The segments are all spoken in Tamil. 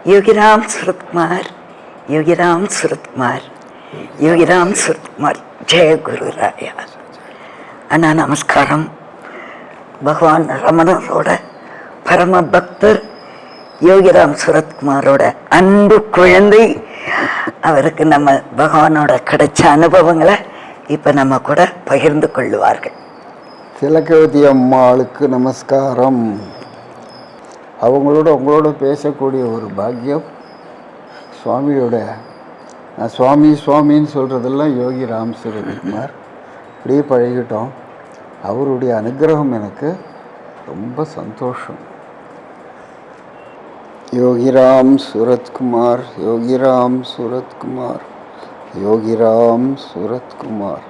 योगीराम सूरत कुमार, योगीराम सूरत कुमार, योगीराम सूरत कुमार. जय गुरु राया. அண்ணா நமஸ்காரம். பகவான் ரமணரோட பரம பக்தர் யோகிராம் சூரத்குமாரோட அன்பு குழந்தை. அவருக்கு நம்ம பகவானோட கிடைச்ச அனுபவங்களை இப்போ நம்ம கூட பகிர்ந்து கொள்ளுவார்கள். திலகவதி அம்மாளுக்கு நமஸ்காரம். உங்களோட பேசக்கூடிய ஒரு பாக்கியம் சுவாமியோட. நான் சுவாமி சுவாமின்னு சொல்கிறதெல்லாம் யோகி ராம் சூரத்குமார். அப்படியே பழகிட்டோம். அவருடைய அனுகிரகம் எனக்கு ரொம்ப சந்தோஷம். யோகிராம் சூரத்குமார், யோகிராம் சூரத்குமார், யோகிராம் சூரத்குமார்.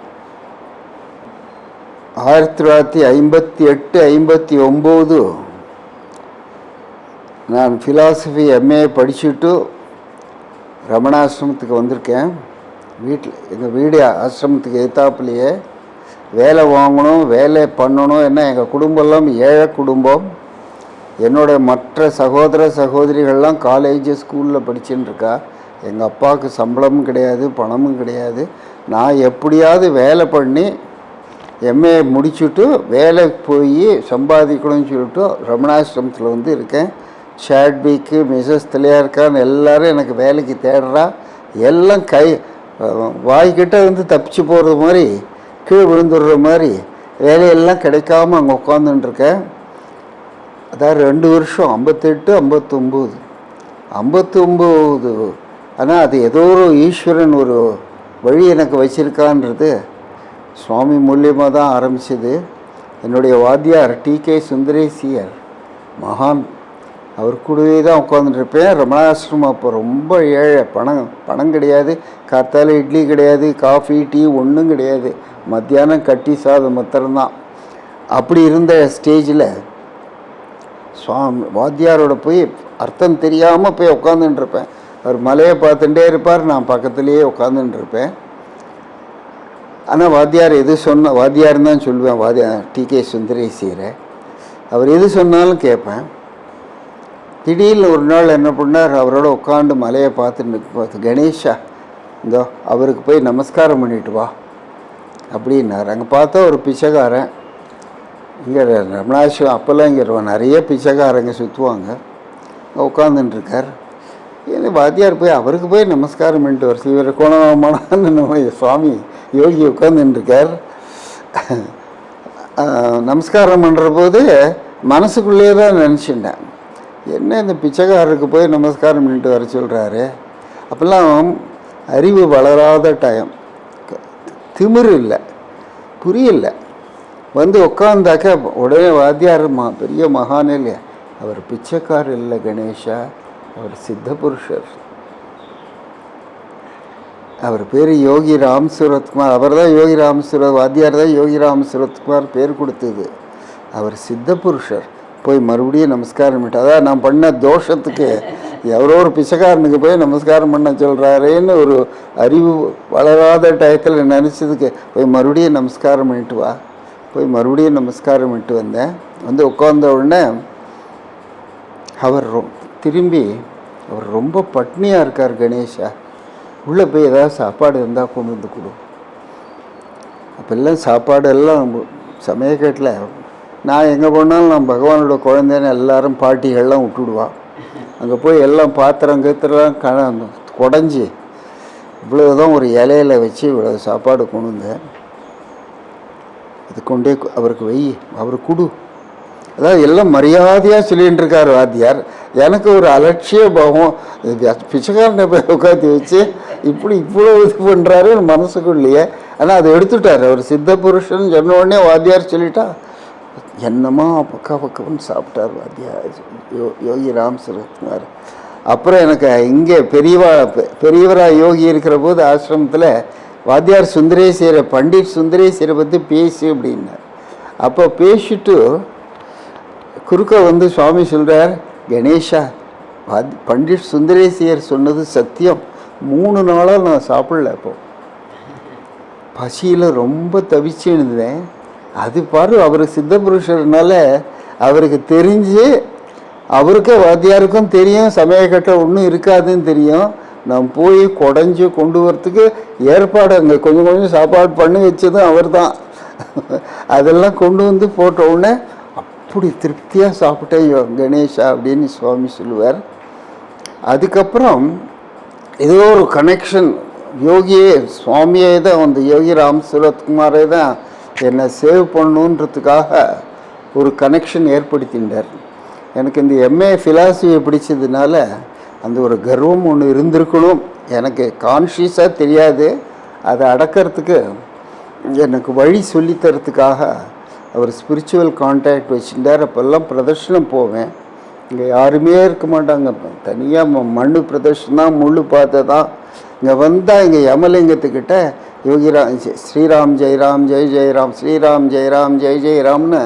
1958, 59 நான் ஃபிலாசபி எம்ஏ படிச்சுட்டு ரமணாசிரமத்துக்கு வந்திருக்கேன். எங்கள் வீடு ஆசிரமத்துக்கு எதிர்த்தாப்புலையே வேலை வாங்கணும், வேலை பண்ணணும். என்ன எங்கள் குடும்பம்லாம் ஏழை குடும்பம். என்னோட மற்ற சகோதர சகோதரிகள்லாம் காலேஜ் ஸ்கூலில் படிச்சுன்னு இருக்கா. எங்கள் அப்பாவுக்கு சம்பளமும் கிடையாது, பணமும் கிடையாது. நான் எப்படியாவது வேலை பண்ணி எம்ஏ முடிச்சுட்டு வேலைக்கு போய் சம்பாதிக்கணும்னு சொல்லிட்டு ரமணாசிரமத்தில் வந்து இருக்கேன். ஷாட்பிக்கு மிஸ்ஸஸ் திலையார்கான் எல்லோரும் எனக்கு வேலைக்கு தேடுறா. எல்லாம் வாய்க்கிட்ட வந்து தப்பிச்சு போகிறது மாதிரி, கீழே விழுந்துடுற மாதிரி வேலையெல்லாம் கிடைக்காம அங்கே உட்காந்துட்டுருக்கேன். அதாவது 2 வருஷம் 58, 59. ஆனால் அது ஏதோ ஒரு ஈஸ்வரன் ஒரு வழி எனக்கு வச்சிருக்கான்றது சுவாமி மூலியமாக தான் ஆரம்பிச்சது. என்னுடைய வாத்தியார் டிகே சுந்தரேசியர் மகான், அவர் கூடவே தான் உட்காந்துட்டுருப்பேன். ரமணாசிரமம் அப்போ ரொம்ப ஏழை. பணம் கிடையாது, காத்தால இட்லி கிடையாது, காஃபி டீ ஒன்றும் கிடையாது. மத்தியானம் கட்டி சாதம் மாத்திரம்தான். அப்படி இருந்த ஸ்டேஜில் சுவாமி வாத்தியாரோட போய் அர்த்தம் தெரியாமல் போய் உட்காந்துட்டுருப்பேன். அவர் மலையை பார்த்துட்டே இருப்பார், நான் பக்கத்துலேயே உட்காந்துட்டுருப்பேன். ஆனால் வாத்தியார் எது வாத்தியார்னு தான் சொல்லுவேன். வாத்தியார் டிகே சுந்தரேசியரை. அவர் எது சொன்னாலும் கேட்பேன். திடீர்னு ஒரு நாள் என்ன பண்ணார், அவரோட உட்காந்து மலையை பார்த்துட்டு, கணேஷா இந்தோ அவருக்கு போய் நமஸ்காரம் பண்ணிட்டு வா அப்படின்னார். அங்கே பார்த்தா ஒரு பிச்சைக்காரன். இங்கே ரமணாசிரம் அப்போல்லாம் இங்கே நிறைய பிச்சைக்காரங்க சுற்றுவாங்க. உட்காந்துட்டுருக்கார். வாத்தியார் போய் அவருக்கு போய் நமஸ்காரம் பண்ணிட்டு வர இவர் கோணமானு நம்ம சுவாமி யோகி உட்காந்துட்டுருக்கார். நமஸ்காரம் பண்ணுற போது மனசுக்குள்ளேயே தான் நினச்சிட்டேன், என்ன இந்த பிச்சைக்காரருக்கு போய் நமஸ்காரம் பண்ணிட்டு வர சொல்கிறாரு. அப்போல்லாம் அறிவு வளராத டைம், திமிரு இல்லை, புரியல. வந்து உட்காந்தாக்க உடனே வாத்தியார் பெரிய மகான் இல்லையா, அவர் பிச்சைக்காரர் இல்லை கணேஷா, அவர் சித்த புருஷர். அவர் பேர் யோகி ராம் சூரத்குமார். அவர் தான் யோகி ராம் வாத்தியார் தான் யோகி ராம் சூரத்குமார் பேர் கொடுத்தது. அவர் சித்த புருஷர். போய் மறுபடியும் நமஸ்காரம் பண்ணிட்டு, அதான் நான் பண்ண தோஷத்துக்கு எவரோ ஒரு பிச்சைக்காரனுக்கு போய் நமஸ்காரம் பண்ண சொல்கிறாரேன்னு ஒரு அறிவு வளராத டயத்தில் நினச்சதுக்கு போய் மறுபடியும் நமஸ்காரம் பண்ணிட்டு வா. போய் மறுபடியும் நமஸ்காரம் பண்ணிட்டு வந்தேன். வந்து உட்கார்ந்த உடனே அவர் திரும்பி அவர் ரொம்ப பட்னியாக இருக்கார் கணேஷா, உள்ளே போய் ஏதாவது சாப்பாடு இருந்தால் கொண்டு வந்து கொடு. அப்போல்லாம் சாப்பாடெல்லாம் சமயக்கட்டில் நான் எங்கே போனாலும் நான் பகவானோட குழந்தைன்னு எல்லாரும் பாட்டிகள்லாம் விட்டுடுவான். அங்கே போய் எல்லாம் பாத்திரம் கீத்திரம் குடஞ்சி இவ்வளோதான் ஒரு இலையில வச்சு இவ்வளோ சாப்பாடு கொண்டு வந்தேன். இது கொண்டே அவருக்கு அவருக்கு கொடு. அதாவது எல்லாம் மரியாதையாக சொல்லிகிட்டு இருக்கார் வாத்தியார். எனக்கு ஒரு அலட்சிய பாவம், பிச்சைக்காரனை போய் உட்காந்து வச்சு இவ்வளோ இது பண்ணுறாரு மனசுக்குள்ளேயே. ஆனால் அதை எடுத்துட்டார். அவர் சித்த புருஷன் சொன்ன உடனே வாத்தியார் சொல்லிட்டா என்னமா பக்கம்னு சாப்பிட்டார் வாத்தியார் யோகி ராம் சூரத்குமார். அப்புறம் எனக்கு இங்கே பெரியவராக யோகி இருக்கிற போது ஆசிரமத்தில் வாத்தியார் சுந்தரேசியரை, பண்டிட் சுந்தரேசியரை பற்றி பேசு அப்படின்னார். அப்போ பேசிட்டு குறுக்க வந்து சுவாமி சொல்கிறார், கணேஷா பண்டிட் சுந்தரேசியர் சொன்னது சத்தியம். 3 நாளாக நான் சாப்பிடல. அப்போ பசியில் ரொம்ப தவிச்சு இருந்தேன். அது பாரு அவர் சித்த புருஷர்னால அவருக்கு தெரிஞ்சு அவருக்கே வாத்தியாருக்கும் தெரியும் சமயக்கட்டை ஒன்றும் இருக்காதுன்னு தெரியும். நான் போய் குடஞ்சி கொண்டு வரத்துக்கு ஏற்பாடு அங்கே கொஞ்சம் கொஞ்சம் சாப்பாடு பண்ணி வச்சதும் அவர் தான். அதெல்லாம் கொண்டு வந்து போட்ட உடனே அப்படி திருப்தியாக சாப்பிட்டேன் கணேஷா அப்படின்னு சுவாமி சொல்லுவார். அதுக்கப்புறம் ஏதோ ஒரு கனெக்ஷன், யோகியே சுவாமியே தான், அந்த யோகி ராம் சுரத்குமாரே தான் என்னை சேவ் பண்ணணுன்றதுக்காக ஒரு கனெக்ஷன் ஏற்படுத்தினார். எனக்கு இந்த எம்ஏ ஃபிலாசபியை பிடிச்சதுனால அந்த ஒரு கர்வம் ஒன்று இருந்திருக்கணும். எனக்கு கான்ஷியஸாக தெரியாது, அதை அடக்கிறதுக்கு எனக்கு வழி சொல்லித்தரத்துக்காக அவர் ஸ்பிரிச்சுவல் கான்டாக்ட் வச்சுட்டார். அப்போல்லாம் பிரதர்ஷனம் போவேன், இங்கே யாருமே இருக்க மாட்டாங்க, தனியாக மண் பிரதர்ஷனம் தான், முள் பார்த்ததான். இங்கே வந்தால் இங்கே யமலிங்கத்துக்கிட்ட யோகிராம் ஸ்ரீராம் ஜெயராம் ஜெய் ஜெயராம், ஸ்ரீராம் ஜெயராம் ஜெய் ஜெயராம்னு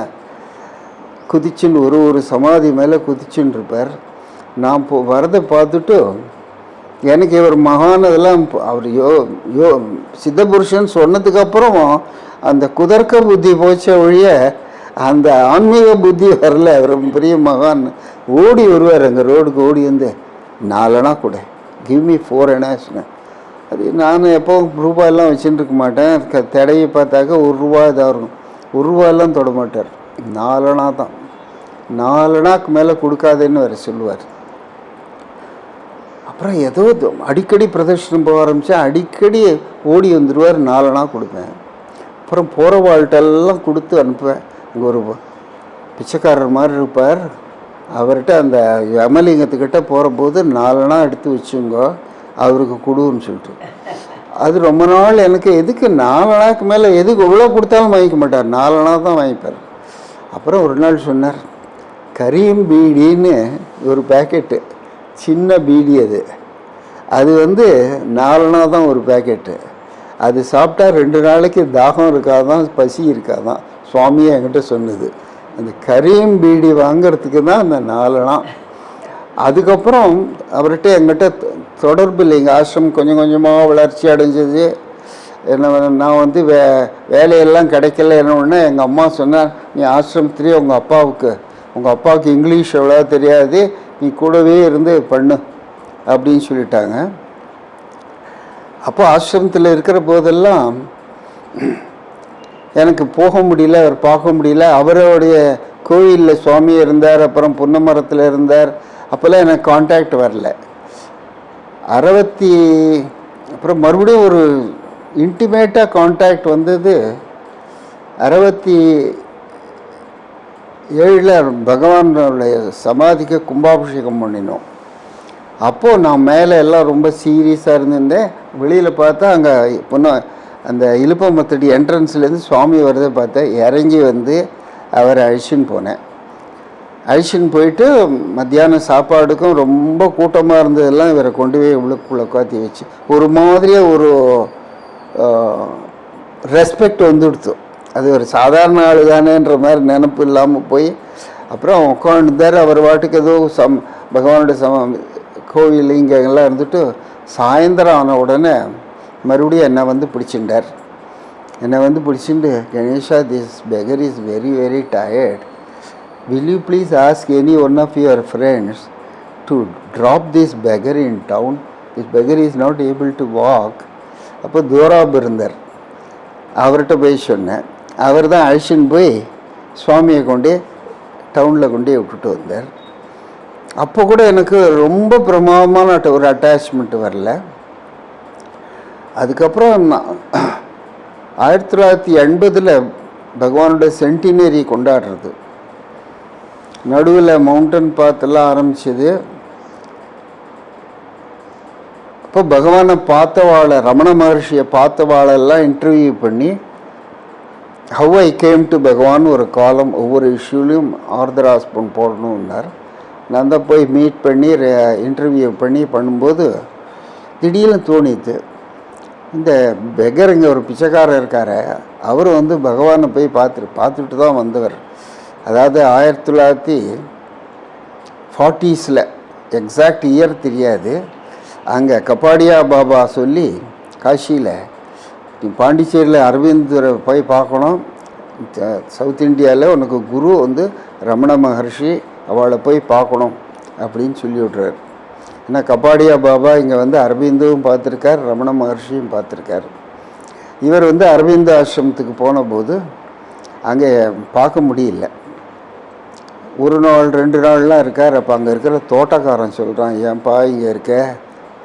குதிச்சுன்னு ஒரு சமாதி மேலே குதிச்சுன்னு இருப்பார். நான் வரதை பார்த்துட்டு எனக்கு இவர் மகானதெல்லாம் அவர் சித்தபுருஷன் சொன்னதுக்கப்புறம் அந்த குதர்க்க புத்தி போச்ச ஒழிய அந்த ஆன்மீக புத்தி வரல. அவர் பெரிய மகான். ஓடி வருவார், அங்கே ரோடுக்கு ஓடி வந்து 4 அணா கூட, கிவ் மீ 4 அணாஸ்னு. அது நான் எப்போவும் ரூபாயெல்லாம் வச்சுட்டு இருக்க மாட்டேன். தடையை பார்த்தாக்க 1 ரூபா இதாக இருக்கும், 1 ரூபாயெல்லாம் தொட மாட்டார். 4 அணா தான், 4 அணாக்கு மேலே கொடுக்காதேன்னு வேறு சொல்லுவார். அப்புறம் ஏதோ அடிக்கடி பிரதர்ஷனம் போக ஆரம்பித்தேன். அடிக்கடி ஓடி வந்துடுவார், 4 அணா கொடுப்பேன். அப்புறம் போகிற வாழ்ட்டெல்லாம் கொடுத்து அனுப்புவேன். இங்கே ஒரு பிச்சைக்காரர் மாதிரி இருப்பார், அவர்கிட்ட அந்த யமலிங்கத்துக்கிட்ட போகிறபோது 4 அணா எடுத்து வச்சுங்க, அவருக்கு கொடுன்னு சொல்லிட்டு. அது ரொம்ப நாள் எனக்கு எதுக்கு 4 அணாக்கு மேலே எதுக்கு இவ்வளோ கொடுத்தாலும் வாங்கிக்க மாட்டார், 4 அணா தான் வாங்கிப்பார். அப்புறம் ஒரு நாள் சொன்னார், கரீம் பீடின்னு ஒரு பேக்கெட்டு, சின்ன பீடி, அது வந்து 4 அணா தான் ஒரு பேக்கெட்டு. அது சாப்பிட்டா 2 நாளைக்கு தாகம் இருக்காதான், பசி இருக்காதான், சுவாமியை என்கிட்ட சொன்னது. அந்த கரீம் பீடி வாங்கிறதுக்கு தான் அந்த 4 அணா. அதுக்கப்புறம் அவர்கிட்ட எங்கிட்ட தொடர்பு இல்லை. எங்கள் ஆசிரமம் கொஞ்சம் கொஞ்சமாக வளர்ச்சி அடைஞ்சது. என்ன நான் வந்து வேலையெல்லாம் கிடைக்கல. என்னொன்னே எங்கள் அம்மா சொன்னார், நீ ஆசிரமத்திலே உங்கள் அப்பாவுக்கு இங்கிலீஷ் எவ்வளோ தெரியாது, நீ கூடவே இருந்து பண்ணு அப்படின்னு சொல்லிட்டாங்க. அப்போ ஆசிரமத்தில் இருக்கிற போதெல்லாம் எனக்கு போக முடியல, அவர் பார்க்க முடியல. அவருடைய கோயிலில் சுவாமி இருந்தார், அப்புறம் புன்னமரத்தில் இருந்தார். அப்போல்லாம் எனக்கு கான்டாக்ட் வரல. அப்புறம் மறுபடியும் ஒரு இன்டிமேட்டாக கான்டாக்ட் வந்தது 67 பகவானுடைய சமாதிக்கு கும்பாபிஷேகம் பண்ணினோம். அப்போது நான் மேலே எல்லாம் ரொம்ப சீரியஸாக இருந்திருந்தேன். வெளியில் பார்த்தா அங்கே அந்த இலுப்பமத்தடி என்ட்ரன்ஸ்லேருந்து சுவாமி வரதை பார்த்தேன். இறங்கி வந்து அவரை அழிச்சின்னு போனேன். அழிச்சின்னு போயிட்டு மத்தியானம் சாப்பாடுக்கும் ரொம்ப கூட்டமாக இருந்ததெல்லாம் இவரை கொண்டு போய் உள்ளுக்குள்ளே உட்காத்தி வச்சு ஒரு மாதிரியாக ஒரு ரெஸ்பெக்ட் வந்துடுத்து. அது ஒரு சாதாரண ஆள் தானேன்ற மாதிரி நினப்பு இல்லாமல் போய் அப்புறம் உட்காந்துருந்தார். அவர் வாட்டுக்கு ஏதோ பகவானுடைய கோவில் இங்கெல்லாம் இருந்துட்டு சாயந்தரம் ஆன உடனே மறுபடியும் என்னை வந்து பிடிச்சிட்டார். என்னை வந்து பிடிச்சிட்டு, Ganesha, this beggar is very very tired. Will you please ask any one of your friends to drop this beggar in town? This beggar is not able to walk. அப்போ தூராப் இருந்தார். அவர்கிட்ட போய் சொன்னேன். அவர் தான் அழிச்சின்னு போய் சுவாமியை கொண்டு டவுனில் கொண்டு விட்டுட்டு வந்தார். அப்போ கூட எனக்கு ரொம்ப பிரமாதமான ஒரு அட்டாச்மெண்ட் வரல. அதுக்கப்புறம் 1980 பகவானுடைய சென்டினரி கொண்டாடுறது. நடுவில் மவுண்டன் பாத்தெல்லாம் ஆரம்பிச்சது. அப்போ பகவானை பார்த்தவாளை, ரமண மகர்ஷியை பார்த்தவாளெல்லாம் இன்டர்வியூ பண்ணி ஹவ் ஐ கேம் டு பகவான் ஒரு காலம் ஒவ்வொரு இஷ்யூலையும் ஆர்தராஸ்பன் போடணுன்னார். நான் தான் போய் மீட் பண்ணி இன்டர்வியூ பண்ணும்போது திடீர்னு தோணித்து, இந்த பெகர் இங்கே ஒரு பிச்சைக்காரர் இருக்கார், அவர் வந்து பகவானை போய் பார்த்துட்டு தான் வந்தவர். அதாவது 1940s எக்ஸாக்ட் இயர் தெரியாது. அங்கே கபாடியா பாபா சொல்லி காஷியில், நீ பாண்டிச்சேரியில் அரவிந்தரை போய் பார்க்கணும், சவுத் இந்தியாவில் உனக்கு குரு வந்து ரமண மகர்ஷி, அவளை போய் பார்க்கணும் அப்படின்னு சொல்லி விட்றாரு. ஏன்னா கபாடியா பாபா இங்கே வந்து அரவிந்துவும் பார்த்துருக்கார், ரமண மகர்ஷியும் பார்த்துருக்கார். இவர் வந்து அரவிந்த ஆசிரமத்துக்கு போனபோது அங்கே பார்க்க முடியல. ஒரு நாள் 2 நாள்லாம் இருக்கார். அப்போ அங்கே இருக்கிற தோட்டக்காரன் சொல்கிறான், ஏன்பா இங்கே இருக்க,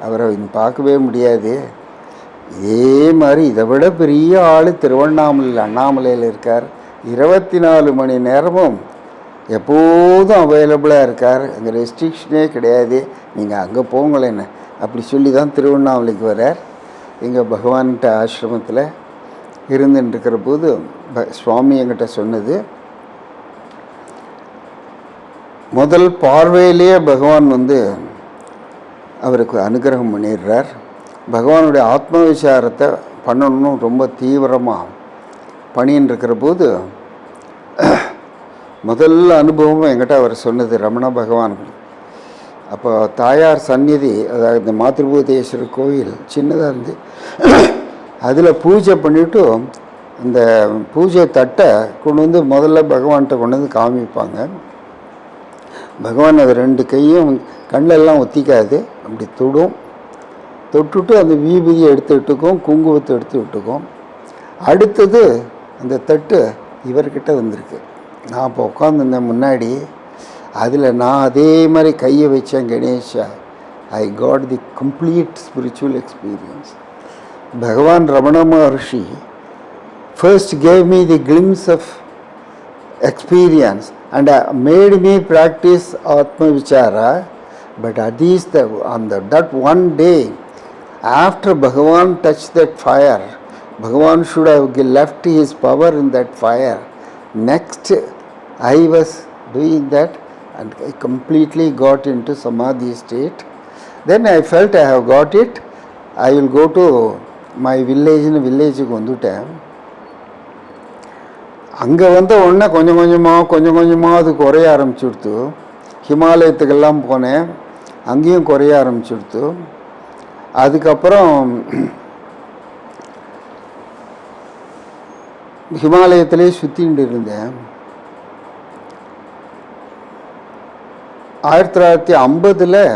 அவரை பார்க்கவே முடியாது. இதே மாதிரி இதை விட பெரிய ஆள் திருவண்ணாமலையில் அண்ணாமலையில் இருக்கார், 24 மணி நேரமும் எப்போதும் அவைலபிளாக இருக்கார், அங்கே ரெஸ்ட்ரிக்ஷனே கிடையாது, நீங்கள் அங்கே போங்களேன்னு அப்படி சொல்லி தான் திருவண்ணாமலைக்கு வரார். இங்கே பகவான்கிட்ட ஆசிரமத்தில் இருந்துட்டுருக்கிற போது சுவாமி என்கிட்ட சொன்னது, முதல் பார்வையிலேயே பகவான் வந்து அவருக்கு அனுகிரகம் பண்ணிடுறார். பகவானுடைய ஆத்ம விசாரத்தை பண்ணணும்னு ரொம்ப தீவிரமாக பண்ணின்னு இருக்கிற போது முதல் அனுபவம் என்கிட்ட அவர் சொன்னது ரமண பகவான். அப்போ தாயார் சந்நிதி, அதாவது இந்த மாத்ருபூதேஸ்வரர் கோயில் சின்னதாக இருந்து அதில் பூஜை பண்ணிவிட்டு இந்த பூஜை தட்டை கொண்டு வந்து முதல்ல பகவான்கிட்ட கொண்டு வந்து காமிப்பாங்க. பகவான் அது 2 கையும் கண்ணெல்லாம் ஒத்திக்காது, அப்படி தொட்டுட்டு அந்த வீபதியை எடுத்துக்கிட்டுக்கும், குங்குமத்தை எடுத்துக்கிட்டுக்கும். அடுத்தது அந்த தட்டு இவர்கிட்ட வந்திருக்கு. நான் இப்போ உட்காந்துருந்தேன் முன்னாடி, அதில் நான் அதே மாதிரி கையை வச்சேன். Ganesha, I got the complete spiritual experience. Bhagavan Ramana Maharshi first gave me the glimpse of experience and made me practice Atma Vichara. But that one day, after Bhagavan touched that fire, Bhagavan should have left his power in that fire. Next, I was doing that and I completely got into Samadhi state. Then I felt I have got it. I will go to my village. In village வந்துட்டேன். அங்கே வந்த உடனே கொஞ்சம் கொஞ்சமாக அது குறைய ஆரம்பிச்சுடுத்து. ஹிமாலயத்துக்கெல்லாம் போனேன், அங்கேயும் குறைய ஆரம்பிச்சுடுத்து. அதுக்கப்புறம் ஹிமாலயத்திலே சுற்றிட்டு இருந்தேன். 1950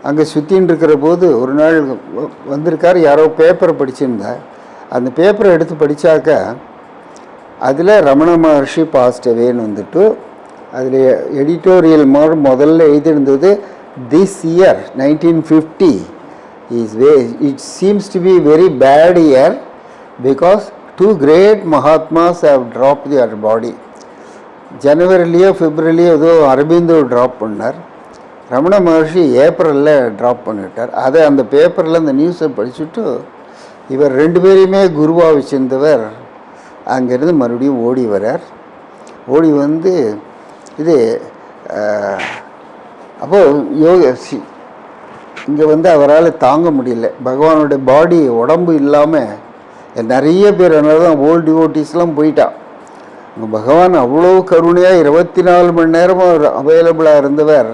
அங்கே சுற்றின்னு இருக்கிற போது ஒரு நாள் வந்திருக்கார். யாரோ பேப்பரை படிச்சிருந்தார். அந்த பேப்பரை எடுத்து படித்தாக்க அதில் ரமண மகர்ஷி பாஸ்டவேன்னு வந்துட்டு அதில் எடிட்டோரியல் முதல்ல எழுதியிருந்தது, this year 1950 it seems to be very bad year because 2 great Mahatmas have drop their body. ஜனவரிலேயோ பிப்ரவரிலேயோ ஏதோ அரபிந்தோ ட்ராப் பண்ணார், ரமண மகர்ஷி ஏப்ரலில் ட்ராப் பண்ணிட்டார். அதை அந்த பேப்பரில் அந்த நியூஸை படிச்சுட்டு இவர் 2 பேரையுமே குருவாக வச்சிருந்தவர் அங்கேருந்து மறுபடியும் ஓடி வரார். ஓடி வந்து இது அப்போது இங்கே வந்து அவரால் தாங்க முடியல. பகவானுடைய பாடி உடம்பு இல்லாமல் நிறைய பேர் அதனால தான் ஓல்டு டிவோட்டிஸ்லாம் போயிட்டான். பகவான் அவ்வளோ கருணையாக 24 மணி நேரமும் அவைலபிளாக இருந்தவர்.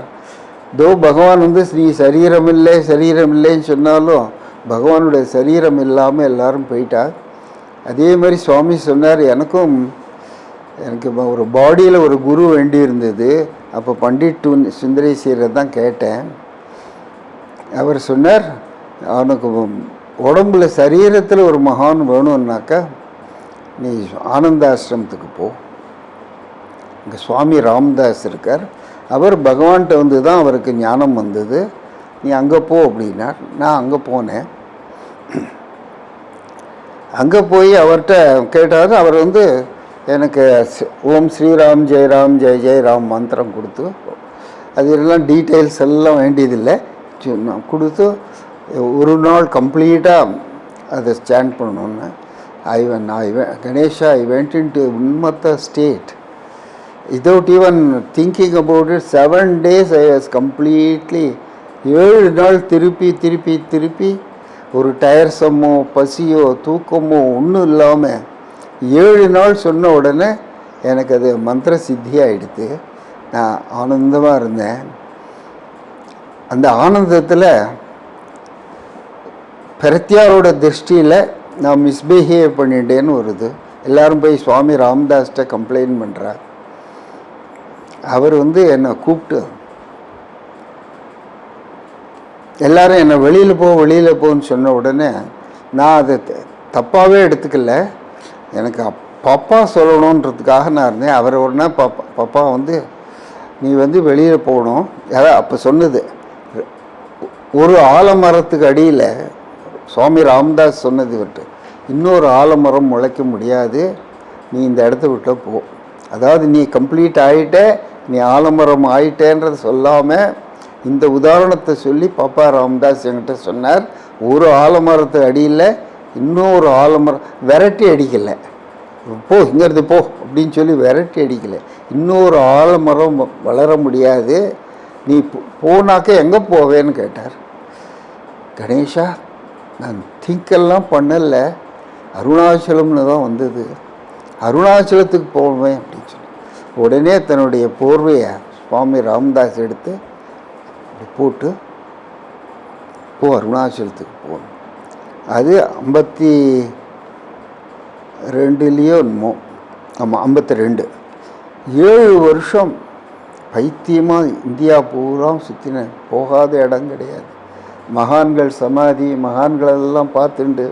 தோ பகவான் வந்து நீ சரீரம் இல்லைன்னு சொன்னாலும் பகவானுடைய சரீரம் இல்லாமல் எல்லாரும் போயிட்டா. அதே மாதிரி சுவாமி சொன்னார், எனக்கு ஒரு பாடியில் ஒரு குரு வேண்டி இருந்தது. அப்போ பண்டிட் சுந்தரேஸ்வரரை தான் கேட்டேன். அவர் சொன்னார், அவனுக்கு உடம்புல சரீரத்தில் ஒரு மகான் வேணும்னாக்கா நீ ஆனந்தாசிரமத்துக்கு போ. இங்கே சுவாமி ராம்தாஸ் இருக்கார், அவர் பகவான்கிட்ட வந்து தான் அவருக்கு ஞானம் வந்தது, நீ அங்கே போ அப்படின்னார். நான் அங்கே போனேன். அங்கே போய் அவர்கிட்ட கேட்டார். அவர் வந்து எனக்கு ஓம் ஸ்ரீராம் ஜெயராம் ஜெய ஜெயராம் மந்திரம் கொடுத்து, அது எல்லாம் டீட்டெயில்ஸ் எல்லாம் வேண்டியதில்லை, கொடுத்து ஒரு நாள் கம்ப்ளீட்டாக அதை ஸ்டாண்ட் பண்ணணுன்னு. Ganesha, I went in to உன்மத்த state without even thinking about it. 7 days I was completely 7 நாள் திருப்பி ஒரு டயர்ஸமோ பசியோ தூக்கமோ ஒன்றும் இல்லாமல் 7 நாள் சொன்ன உடனே எனக்கு அது மந்திர சித்தியாகிடுது. நான் ஆனந்தமாக இருந்தேன். அந்த ஆனந்தத்தில் பிரத்யாரோட திருஷ்டியில் நான் மிஸ்பிஹேவ் பண்ணிட்டேன்னு வருது. எல்லோரும் போய் சுவாமி ராம்தாஸ்கிட்ட கம்ப்ளைண்ட் பண்ணுறா. அவர் வந்து என்னை கூப்பிட்டு எல்லாரும் என்னை வெளியில் போன்னு சொன்ன உடனே நான் அதை தப்பாகவே எடுத்துக்கல. எனக்கு பப்பா சொல்லணுன்றதுக்காக நான் இருந்தேன். அவர் உடனே பப்பா வந்து நீ வந்து வெளியில் போகணும். அப்போ சொன்னது, ஒரு ஆலமரத்துக்கு அடியில் சுவாமி ராமதாஸ் சொன்னது விட்டு இன்னொரு ஆலமரம் முளைக்க முடியாது, நீ இந்த இடத்த விட்ட போ. அதாவது நீ கம்ப்ளீட் ஆகிட்ட, நீ ஆலமரம் ஆயிட்டேன்றதை சொல்லாமல் இந்த உதாரணத்தை சொல்லி பாப்பா ராமதாஸ் என்கிட்ட சொன்னார். ஒரு ஆலமரத்து அடியில் இன்னொரு ஆலமரம் விரட்டி அடிக்கலை, போ இங்கிறது போ அப்படின்னு சொல்லி விரட்டி அடிக்கலை. இன்னொரு ஆலமரம் வளர முடியாது, நீ போனாக்க எங்கே போவேன்னு கேட்டார். கணேஷா, நான் திங்கெல்லாம் பண்ணலை, அருணாச்சலம்னு தான் வந்தது, அருணாச்சலத்துக்கு போவேன் அப்படின்னு சொல்லி உடனே தன்னுடைய போர்வையை சுவாமி ராமதாஸ் எடுத்து போட்டு போ அருணாச்சலத்துக்கு போகணும். அது 52 என்னமோ, ஆமாம் 52. 7 வருஷம் பைத்தியமாக இந்தியா பூரா சுற்றினேன், போகாத இடம் கிடையாது. மகான்கள் சமாதி மகான்களெல்லாம் பார்த்துண்டு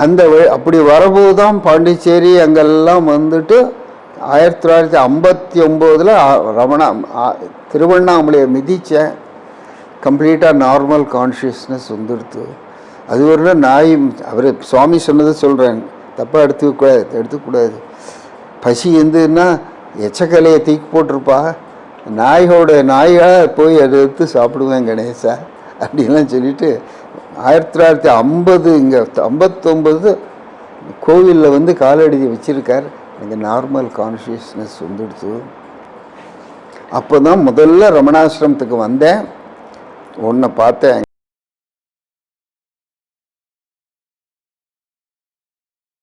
அந்த அப்படி வரபோது தான் பாண்டிச்சேரி அங்கெல்லாம் வந்துட்டு 1959 திருவண்ணாமலையை மிதித்தேன். கம்ப்ளீட்டாக நார்மல் கான்ஷியஸ்னஸ் வந்துடுத்து. அது ஒரு நாய், அவர் சுவாமி சொன்னதை சொல்கிறேன், தப்பாக எடுத்துக்கூடாது. பசி இருந்ததுன்னா எச்சக்கலையை தூக்கி போட்டிருப்பா, நாய்களாக போய் அதை எடுத்து சாப்பிடுவேன் கணேசா அப்படின்லாம் சொல்லிட்டு 1950 இங்கே 59 கோவிலில் வந்து காலடி வச்சுருக்கார். எனக்கு நார்மல் கான்ஷியஸ்னஸ் வந்துடுச்சு. அப்போ தான் முதல்ல ரமணாசிரமத்துக்கு வந்தேன். ஒன்றை பார்த்தேன்.